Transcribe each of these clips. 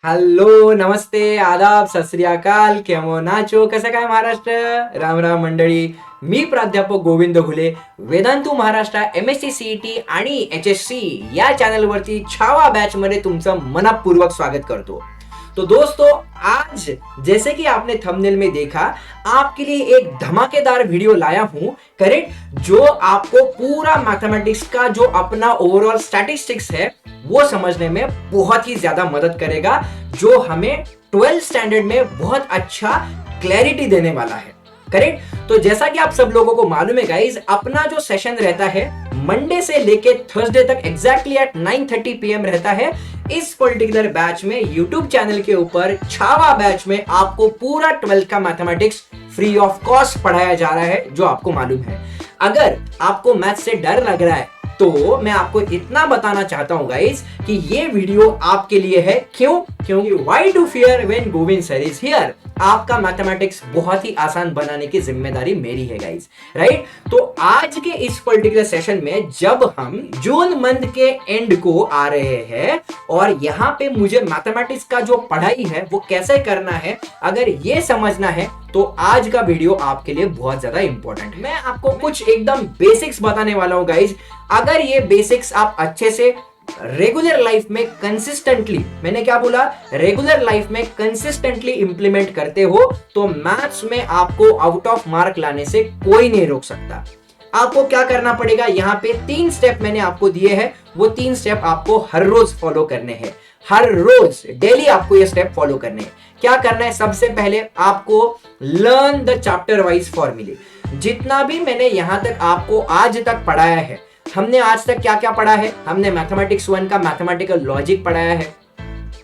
Hello, नमस्ते, आदाब, सत श्री अकाल, केमो नाचो, कसं काय महाराष्ट्र? राम राम मंडळी. मी प्राध्यापक गोविंद घुले, वेदांतू महाराष्ट्र MSc CET आणि HSC या चॅनलवरती छावा बॅच मध्ये तुमचं मनपूर्वक स्वागत करतो. तो दोस्तों, आज जैसे कि आपने थंबनेल में देखा, आपके लिए एक धमाकेदार वीडियो लाया हूं, करेक्ट, जो आपको पूरा मैथमेटिक्स का जो अपना ओवरऑल स्टैटिस्टिक्स है वो समझने में बहुत ही ज्यादा मदद करेगा, जो हमें 12th स्टैंडर्ड में बहुत अच्छा क्लैरिटी देने वाला है। करेक्ट। तो जैसा कि आप सब लोगों को मालूम है गाइज, अपना जो सेशन रहता है मंडे से लेके थर्सडे तक एग्जैक्टली एट 9:30 PM रहता है। इस पर्टिकुलर बैच में यूट्यूब चैनल के ऊपर छावा बैच में आपको पूरा 12th का मैथमेटिक्स फ्री ऑफ कॉस्ट पढ़ाया जा रहा है, जो आपको मालूम है। अगर आपको मैथ से डर लग रहा है तो मैं आपको इतना बताना चाहता हूं गाइस कि ये वीडियो आपके लिए है। क्यों? क्योंकि why to fear when Govind sir is here. आपका मैथमेटिक्स बहुत ही आसान बनाने की जिम्मेदारी मेरी है गाइस, राइट। तो आज के इस पर्टिकुलर सेशन में जब हम जून मंथ के एंड को आ रहे हैं और यहाँ पे मुझे मैथमेटिक्स का जो पढ़ाई है वो कैसे करना है, अगर ये समझना है तो आज का वीडियो आपके लिए बहुत ज्यादा इंपॉर्टेंट है। मैं आपको कुछ एकदम बेसिक्स बताने वाला हूं गाइज। अगर ये बेसिक्स आप अच्छे से रेगुलर लाइफ में कंसिस्टेंटली, मैंने क्या बोला, रेगुलर लाइफ में कंसिस्टेंटली इंप्लीमेंट करते हो तो मैथ्स में आपको आउट ऑफ मार्क लाने से कोई नहीं रोक सकता। आपको क्या करना पड़ेगा, यहाँ पे 3 स्टेप मैंने आपको दिए हैं, वो 3 स्टेप आपको हर रोज फॉलो करने हैं। हर रोज डेली आपको ये स्टेप फॉलो करने हैं। क्या करना है, सबसे पहले आपको लर्न द चैप्टर वाइज फॉर्मूले। जितना भी मैंने यहां तक आपको आज तक पढ़ाया है, हमने आज तक क्या क्या पढ़ा है, हमने मैथमेटिक्स 1 का मैथमेटिकल लॉजिक पढ़ाया है,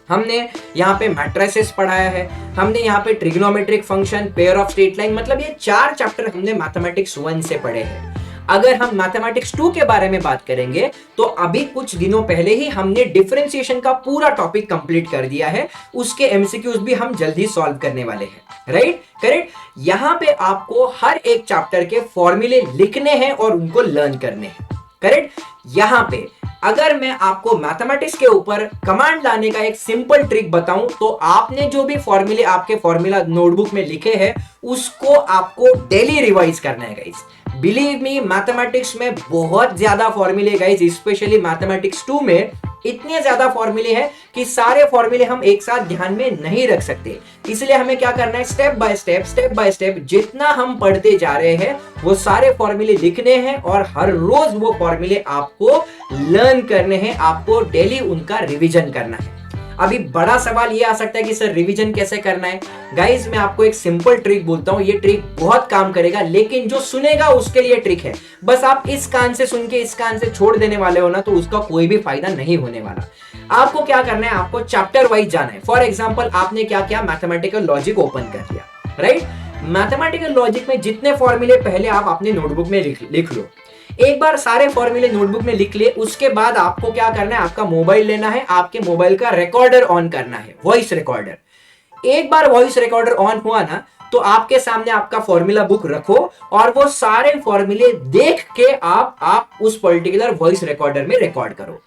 हमने यहाँ पे मैट्रिसेस पढ़ाया है, हमने यहाँ पे trigonometric function, pair of straight line, मतलब ये 4 चैप्टर हमने मैथमेटिक्स 1 से पढ़े हैं। अगर हम मैथमेटिक्स 2 के बारे में बात करेंगे तो अभी कुछ दिनों पहले ही हमने डिफरेंशिएशन का पूरा टॉपिक कंप्लीट कर दिया है। उसके एमसीक्यूज भी हम जल्दी सॉल्व करने वाले हैं, राइट, करेक्ट। यहाँ पे आपको हर एक चैप्टर के फॉर्मूले लिखने हैं और उनको लर्न करने हैं, करेक्ट। यहाँ पे अगर मैं आपको मैथमेटिक्स के ऊपर कमांड लाने का एक सिंपल ट्रिक बताऊं तो आपने जो भी फॉर्मूले आपके फॉर्मूला नोटबुक में लिखे हैं उसको आपको डेली रिवाइज करना है गाइस। बिलीव मी, मैथमेटिक्स में बहुत ज्यादा फॉर्मूले गाइस, स्पेशली मैथमेटिक्स 2 में इतने ज्यादा फॉर्मूले हैं कि सारे फॉर्मूले हम एक साथ ध्यान में नहीं रख सकते। इसलिए हमें क्या करना है, स्टेप बाय स्टेप जितना हम पढ़ते जा रहे हैं वो सारे फॉर्मूले लिखने हैं और हर रोज वो फॉर्मूले आपको लर्न करने हैं, आपको डेली उनका रिवीजन करना है। अभी बड़ा सवाल ये आ सकता है कि सर रिवीजन कैसे करना है। गाइज मैं आपको एक सिंपल ट्रिक बोलता हूं, ये ट्रिक बहुत काम करेगा, लेकिन जो सुनेगा उसके लिए ट्रिक है। बस आप इस कान से सुन के इस कान से छोड़ देने वाले हो ना, तो उसका कोई भी फायदा नहीं होने वाला। आपको क्या करना है, आपको चैप्टर वाइज जाना है। फॉर एग्जाम्पल आपने क्या किया, मैथमेटिकल लॉजिक ओपन कर लिया, राइट। मैथमेटिकल लॉजिक में जितने फॉर्मूले पहले आप अपने नोटबुक में लिख लो। एक बार सारे फॉर्मूले नोटबुक में लिख लिए, उसके बाद आपको क्या करना है, आपका मोबाइल लेना है, आपके मोबाइल का रिकॉर्डर ऑन करना है, वॉइस रिकॉर्डर। एक बार वॉइस रिकॉर्डर ऑन हुआ ना, तो आपके सामने आपका फॉर्मूला बुक रखो और वो सारे फॉर्मूले देख के आप उस पर्टिकुलर वॉइस रिकॉर्डर में रिकॉर्ड करो।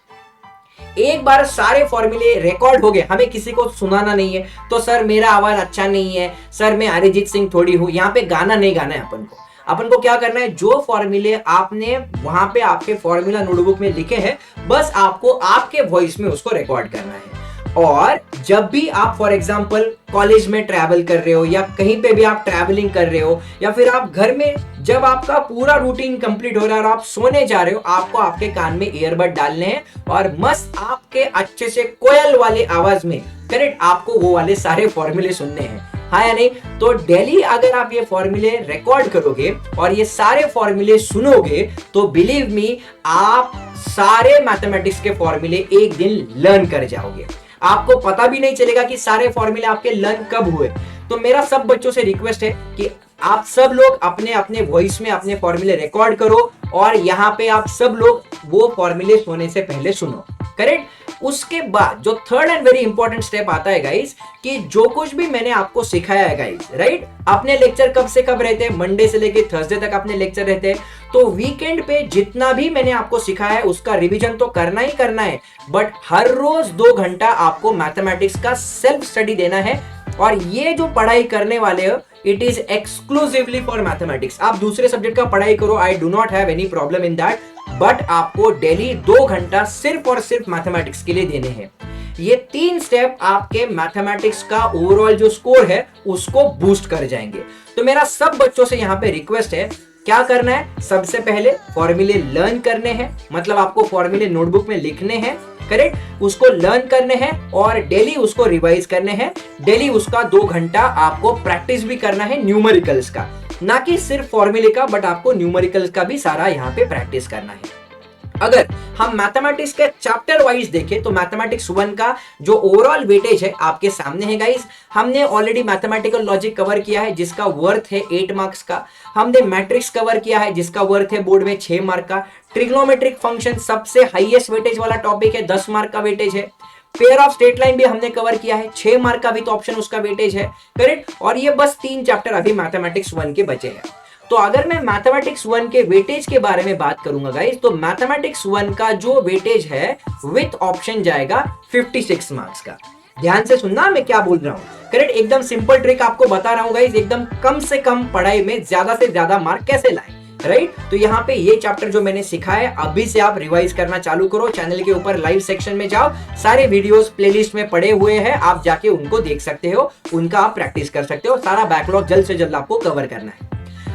एक बार सारे फॉर्मूले रिकॉर्ड हो गए, हमें किसी को सुनाना नहीं है, तो सर मेरा आवाज अच्छा नहीं है, सर मैं अरिजीत सिंह थोड़ी हूं, यहाँ पे गाना नहीं गाना है। अपन को क्या करना है, जो फॉर्मूले आपने वहां पे आपके फॉर्मूला नोटबुक में लिखे हैं, बस आपको आपके वॉइस में उसको रिकॉर्ड करना है। और जब भी आप फॉर एग्जांपल कॉलेज में ट्रैवल कर रहे हो या कहीं पे भी आप ट्रैवलिंग कर रहे हो या फिर आप घर में, जब आपका पूरा रूटीन कंप्लीट हो रहा है और आप सोने जा रहे हो, आपको आपके कान में ईयरबड डालने हैं और मस्त आपके अच्छे से कोयल वाले आवाज में, करेक्ट, आपको वो वाले सारे फॉर्मूले सुनने हैं, हाँ या नहीं। तो डेली अगर आप ये फॉर्मूले रिकॉर्ड करोगे और ये सारे फॉर्मूले सुनोगे तो बिलीव मी, आप सारे मैथमेटिक्स के फॉर्मूले एक दिन लर्न कर जाओगे। आपको पता भी नहीं चलेगा कि सारे फॉर्मूले आपके लर्न कब हुए। तो मेरा सब बच्चों से रिक्वेस्ट है कि आप सब लोग अपने अपने वॉइस में अपने फॉर्मूले रिकॉर्ड करो और यहाँ पे आप सब लोग वो फॉर्मूले सोने से पहले सुनो, करेक्ट। उसके बाद जो third and very important step आता है गाइस, कि जो कुछ भी मैंने आपको सिखाया है गाइस, राइट, अपने लेक्चर कब से कब रहते हैं, मंडे से लेके थर्सडे तक अपने लेक्चर रहते हैं, तो वीकेंड पे जितना भी मैंने आपको सिखाया है उसका रिवीजन तो करना ही करना है, बट हर रोज 2 घंटा आपको मैथमेटिक्स का सेल्फ स्टडी देना है। और ये जो पढ़ाई करने वाले हो, it is exclusively for mathematics. आप दूसरे सब्जेक्ट का पढ़ाई करो, I do not have any problem in that, but आपको डेली 2 घंटा सिर्फ और सिर्फ मैथमेटिक्स के लिए देने हैं। ये 3 स्टेप आपके मैथमेटिक्स का ओवरऑल जो स्कोर है उसको बूस्ट कर जाएंगे। तो मेरा सब बच्चों से यहाँ पे रिक्वेस्ट है, क्या करना है, सबसे पहले फॉर्मूले लर्न करने हैं, मतलब आपको फॉर्मूले नोटबुक में लिखने हैं, करेक्ट, उसको लर्न करने हैं और डेली उसको रिवाइज करने हैं। डेली उसका 2 घंटा आपको प्रैक्टिस भी करना है न्यूमेरिकल्स का, ना कि सिर्फ फॉर्मूले का, बट आपको न्यूमेरिकल्स का भी सारा यहाँ पे प्रैक्टिस करना है। अगर हम मैथमेटिक्स के चैप्टर वाइज देखें तो मैथमेटिक्स 1 का जो ओवरऑल वेटेज है आपके सामने है गाइस। हमने ऑलरेडी मैथमेटिकल लॉजिक कवर किया है जिसका वर्थ है 8 मार्क्स का। हमने मैट्रिक्स कवर किया है जिसका वर्थ है बोर्ड में 6 मार्क का। ट्रिग्नोमेट्रिक फंक्शन सबसे हाईएस्ट वेटेज वाला टॉपिक है, 10 मार्क का वेटेज है। पेयर ऑफ स्ट्रेट लाइन भी हमने कवर किया है, 6 मार्क का विद ऑप्शन उसका वेटेज है, करेक्ट। और ये बस 3 चैप्टर अभी मैथमेटिक्स 1 के बचे हैं। तो अगर मैं मैथमेटिक्स 1 के वेटेज के बारे में बात करूंगा गाइस, तो मैथमेटिक्स 1 का जो वेटेज है विथ ऑप्शन जाएगा 56 मार्क्स का। ध्यान से सुनना मैं क्या बोल रहा हूं, करेक्ट। एकदम सिंपल ट्रिक आपको बता रहा हूं गाइस, एकदम कम से कम पढ़ाई में ज्यादा से ज्यादा मार्क कैसे लाएं, राइट। तो यहाँ पे ये चैप्टर जो मैंने सिखाया है अभी से आप रिवाइज करना चालू करो। चैनल के ऊपर लाइव सेक्शन में जाओ, सारे वीडियोस प्लेलिस्ट में पड़े हुए हैं, आप जाके उनको देख सकते हो, उनका आप प्रैक्टिस कर सकते हो। सारा बैकलॉग जल्द से जल्द आपको कवर करना है।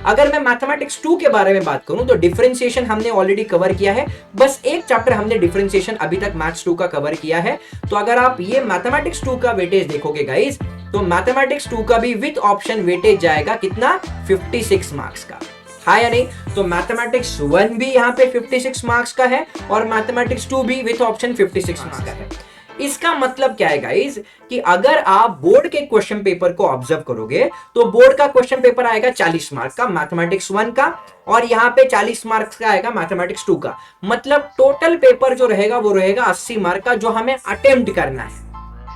अगर मैं मैथमेटिक्स 2 के बारे में बात करूं तो डिफरेंशिएशन हमने ऑलरेडी कवर किया है, बस एक चैप्टर हमने डिफरेंशिएशन अभी तक मैथ्स 2 का कवर किया है। तो अगर आप ये मैथमेटिक्स 2 का वेटेज देखोगे गाइस, तो मैथमेटिक्स 2 का भी विद ऑप्शन वेटेज जाएगा कितना, 56 मार्क्स का, हाँ या नहीं। तो मैथमेटिक्स 1 भी यहाँ पे 56 मार्क्स का है और मैथमेटिक्स 2 भी विद ऑप्शन 56 मार्क्स का है। इसका मतलब क्या है गाइस, कि अगर आप बोर्ड के क्वेश्चन पेपर को ऑब्जर्व करोगे तो बोर्ड का क्वेश्चन पेपर आएगा 40 मार्क्स का मैथमेटिक्स 1 का, और यहाँ पे 40 मार्क्स का आएगा मैथमेटिक्स 2 का। मतलब टोटल पेपर जो रहेगा वो रहेगा 80 मार्क का, जो हमें अटेम्प्ट करना है।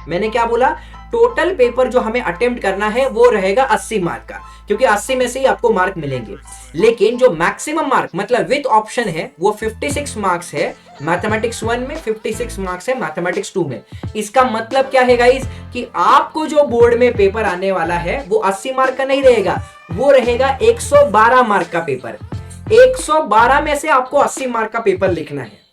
मैंने क्या बोला, टोटल पेपर जो हमें अटेम्प्ट करना है वो रहेगा 80 मार्क का, क्योंकि 80 में से ही आपको मार्क मिलेंगे। लेकिन जो मैक्सिमम मार्क मतलब विद ऑप्शन है वो 56 मार्क्स है मैथमेटिक्स 1 में, 56 मार्क्स है मैथमेटिक्स 2 में। इसका मतलब क्या है गाइस, कि आपको जो बोर्ड में पेपर आने वाला है वो 80 मार्क का नहीं रहेगा, वो रहेगा 112 मार्क का पेपर। 112 में से आपको 80 मार्क का पेपर लिखना है।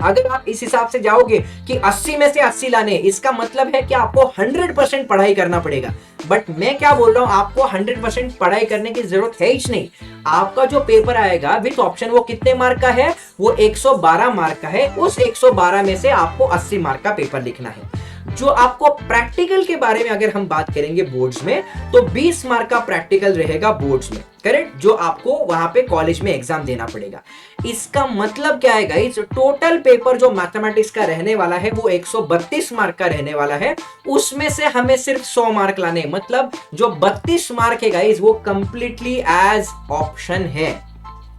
अगर आप इस हिसाब से जाओगे कि 80 में से 80 लाने, इसका मतलब है कि आपको 100% पढ़ाई करना पड़ेगा। बट मैं क्या बोल रहा हूं, आपको 100% पढ़ाई करने की जरूरत है ही नहीं। आपका जो पेपर आएगा विथ ऑप्शन वो कितने मार्क का है, वो 112 मार्क का है। उस 112 में से आपको 80 मार्क का पेपर लिखना है। जो आपको प्रैक्टिकल के बारे में अगर हम बात करेंगे बोर्ड्स में, तो 20 मार्क का प्रैक्टिकल रहेगा बोर्ड्स में, करेक्ट, जो आपको वहां पे कॉलेज में एग्जाम देना पड़ेगा। इसका मतलब क्या है गाइस, टोटल पेपर जो मैथमेटिक्स का रहने वाला है वो 132 मार्क का रहने वाला है। उसमें से हमें सिर्फ 100 मार्क लाने, मतलब जो 32 मार्क है गाइस वो कंप्लीटली एज ऑप्शन है,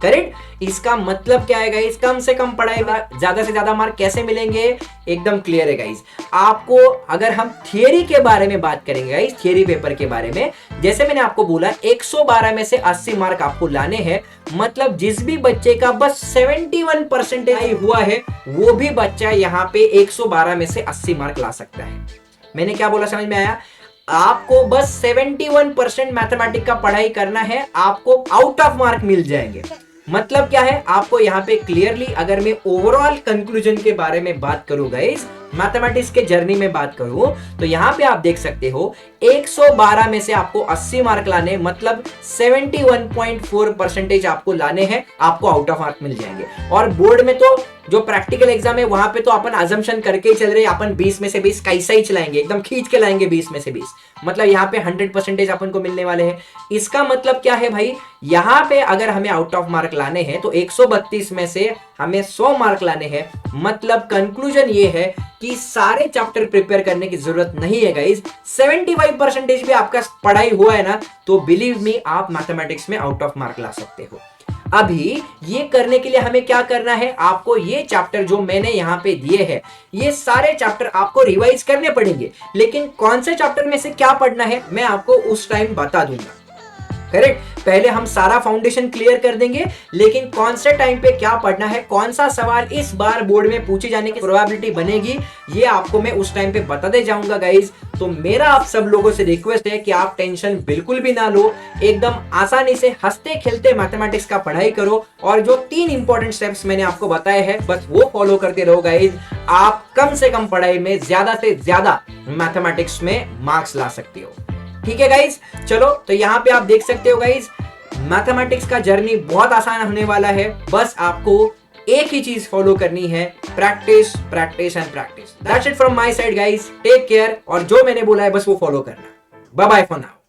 करेक्ट। इसका मतलब क्या है गाइस, कम से कम पढ़ाई में ज्यादा से ज्यादा मार्क कैसे मिलेंगे, एकदम क्लियर है गाइस। आपको अगर हम थियरी के बारे में बात करेंगे गाइस, थियरी पेपर के बारे में, जैसे मैंने आपको बोला 112 में से 80 मार्क आपको लाने हैं। मतलब जिस भी बच्चे का बस 71% हुआ है वो भी बच्चा यहाँ पे 112 में से 80 मार्क ला सकता है। मैंने क्या बोला, समझ में आया? आपको बस 71% मैथमेटिक्स का पढ़ाई करना है, आपको आउट ऑफ मार्क मिल जाएंगे। मतलब क्या है, आपको यहाँ पे क्लियरली, अगर मैं ओवरऑल कंक्लूजन के बारे में बात करूं गाइस, मैथमेटिक्स के जर्नी में बात करूं, तो यहाँ पे आप देख सकते हो 112 में से आपको 80 मार्क लाने, मतलब 71.4% आपको लाने हैं, आपको आउट ऑफ मार्क मिल जाएंगे। और बोर्ड में तो जो प्रैक्टिकल एग्जाम है वहां पे तो अपन अजम्पशन करके ही चल रहे हैं, अपन 20 में से 20 कैसा ही चलाएंगे, एकदम खींच के लाएंगे 20 में से 20। मतलब यहाँ पे 100% अपन को मिलने वाले हैं। इसका मतलब क्या है भाई, यहाँ पे अगर हमें आउट ऑफ मार्क लाने हैं तो 132 में से हमें 100 मार्क लाने हैं। मतलब कंक्लूजन ये है कि सारे चैप्टर प्रिपेयर करने की जरूरत नहीं है गाइस। 75% भी आपका पढ़ाई हुआ है ना, तो बिलीव मी आप मैथमेटिक्स में आउट ऑफ मार्क ला सकते हो। अभी ये करने के लिए हमें क्या करना है, आपको ये चैप्टर जो मैंने यहाँ पे दिए हैं, ये सारे चैप्टर आपको रिवाइज करने पड़ेंगे। लेकिन कौन से चैप्टर में से क्या पढ़ना है मैं आपको उस टाइम बता दूंगा। करेक्ट, पहले हम सारा फाउंडेशन क्लियर कर देंगे, लेकिन कौन से टाइम पे क्या पढ़ना है, कौन सा सवाल इस बार बोर्ड में पूछे जाने की प्रोबेबिलिटी बनेगी, ये आपको मैं उस टाइम पे बताते जाऊंगा गाइज। तो मेरा आप सब लोगों से रिक्वेस्ट है कि आप टेंशन बिल्कुल भी ना लो, एकदम आसानी से हंसते खेलते मैथमेटिक्स का पढ़ाई करो, और जो 3 इंपॉर्टेंट स्टेप्स मैंने आपको बताए हैं बस वो फॉलो करते रहो गाइज। आप कम से कम पढ़ाई में ज्यादा से ज्यादा मैथमेटिक्स में मार्क्स ला सकते हो। ठीक है गाइज, चलो तो यहाँ पे आप देख सकते हो गाइज, मैथमेटिक्स का जर्नी बहुत आसान होने वाला है। बस आपको एक ही चीज फॉलो करनी है, practice practice and practice. That's it from my side guys, take care, और जो मैंने बोला है बस वो फॉलो करना। Bye bye for now.